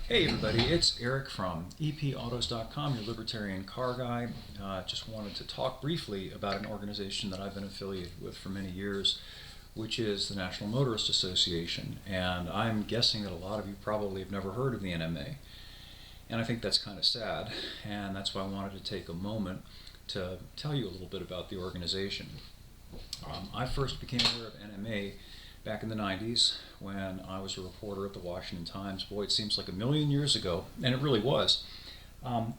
Hey everybody, it's Eric from EPAutos.com, your libertarian car guy. Just wanted to talk briefly about an organization that I've been affiliated with for many years, which is the National Motorist Association. And I'm guessing that a lot of you probably have never heard of the NMA. And I think that's kind of sad, and that's why I wanted to take a moment to tell you a little bit about the organization. I first became aware of NMA back in the 90s when I was a reporter at the Washington Times. Boy, it seems like a million years ago, and it really was. Um,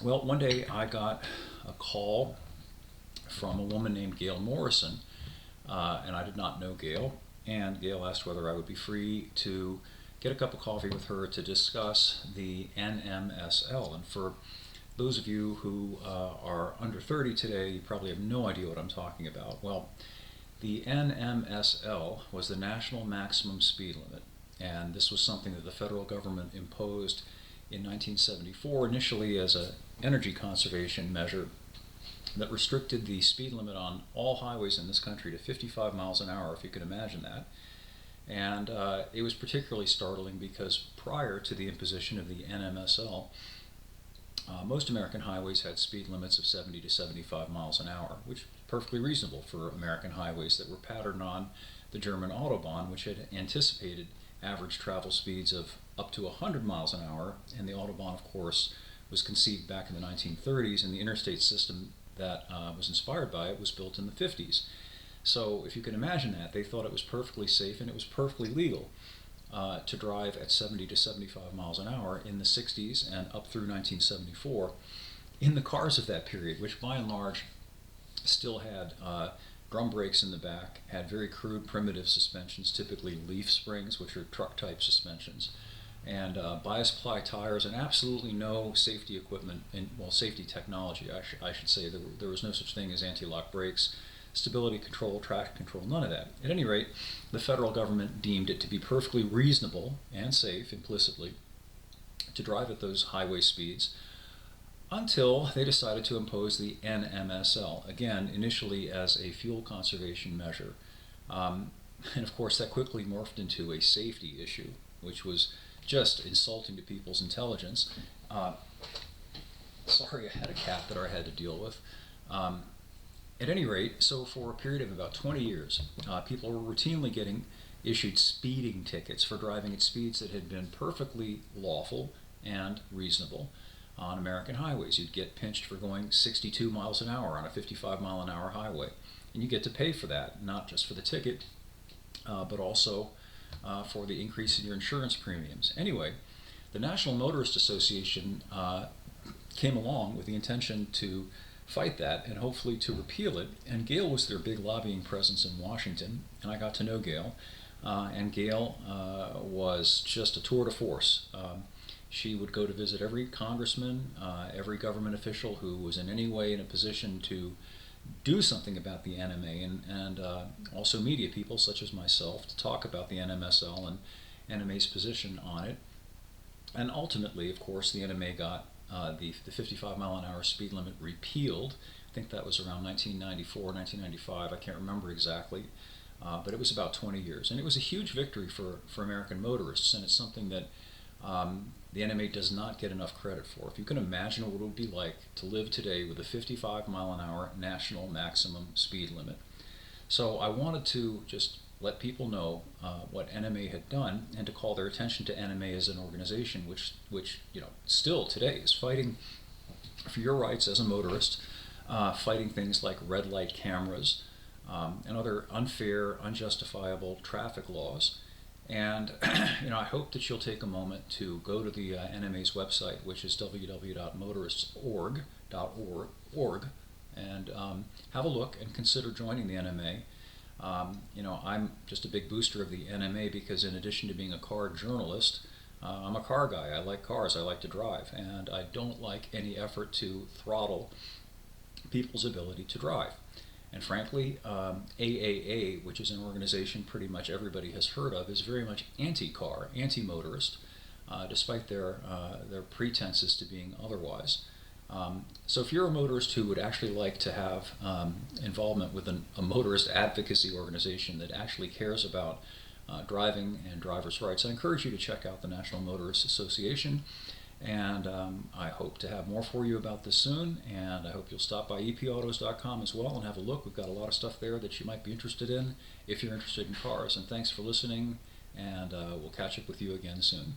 well, one day I got a call from a woman named Gail Morrison, and I did not know Gail. And Gail asked whether I would be free to get a cup of coffee with her to discuss the NMSL. And for those of you who are under 30 today, you probably have no idea what I'm talking about. Well, the NMSL was the National Maximum Speed Limit, and this was something that the federal government imposed in 1974, initially as an energy conservation measure that restricted the speed limit on all highways in this country to 55 miles an hour, if you can imagine that. And it was particularly startling because prior to the imposition of the NMSL, most American highways had speed limits of 70 to 75 miles an hour, which is perfectly reasonable for American highways that were patterned on the German Autobahn, which had anticipated average travel speeds of up to 100 miles an hour. And the Autobahn, of course, was conceived back in the 1930s, and the interstate system that was inspired by it was built in the 50s. So if you can imagine that, they thought it was perfectly safe and it was perfectly legal to drive at 70 to 75 miles an hour in the 60s and up through 1974 in the cars of that period, which by and large still had drum brakes in the back, had very crude primitive suspensions, typically leaf springs, which are truck type suspensions, and bias ply tires, and absolutely no safety equipment, safety technology, I should say. There was no such thing as anti-lock brakes, stability control, traction control, none of that. At any rate, the federal government deemed it to be perfectly reasonable and safe, implicitly, to drive at those highway speeds until they decided to impose the NMSL, again, initially as a fuel conservation measure. And of course, that quickly morphed into a safety issue, which was just insulting to people's intelligence. Sorry, I had a cat that I had to deal with. At any rate, so for a period of about 20 years, people were routinely getting issued speeding tickets for driving at speeds that had been perfectly lawful and reasonable on American highways. You'd get pinched for going 62 miles an hour on a 55 mile an hour highway, and you get to pay for that, not just for the ticket, but also for the increase in your insurance premiums. Anyway, the National Motorist Association came along with the intention to fight that and hopefully to repeal it. And Gail was their big lobbying presence in Washington, and I got to know Gail. And Gail was just a tour de force. She would go to visit every congressman, every government official who was in any way in a position to do something about the NMA, and also media people such as myself to talk about the NMSL and NMA's position on it. And ultimately, of course, the NMA got the 55 mile an hour speed limit repealed. I think that was around 1994, 1995, I can't remember exactly, but it was about 20 years. And it was a huge victory for American motorists, and it's something that the NMA does not get enough credit for. If you can imagine what it would be like to live today with a 55 mile an hour national maximum speed limit. So I wanted to just let people know what NMA had done, and to call their attention to NMA as an organization which still today is fighting for your rights as a motorist, fighting things like red light cameras and other unfair, unjustifiable traffic laws. And I hope that you'll take a moment to go to the NMA's website, which is www.motoristorg.org, and have a look and consider joining the NMA. I'm just a big booster of the NMA because, in addition to being a car journalist, I'm a car guy. I like cars. I like to drive, and I don't like any effort to throttle people's ability to drive. And frankly, AAA, which is an organization pretty much everybody has heard of, is very much anti-car, anti-motorist, despite their pretenses to being otherwise. So if you're a motorist who would actually like to have involvement with a motorist advocacy organization that actually cares about driving and driver's rights. I encourage you to check out the National Motorists Association, and I hope to have more for you about this soon, and I hope you'll stop by epautos.com as well and have a look. We've got a lot of stuff there that you might be interested in if you're interested in cars. And thanks for listening, and we'll catch up with you again soon.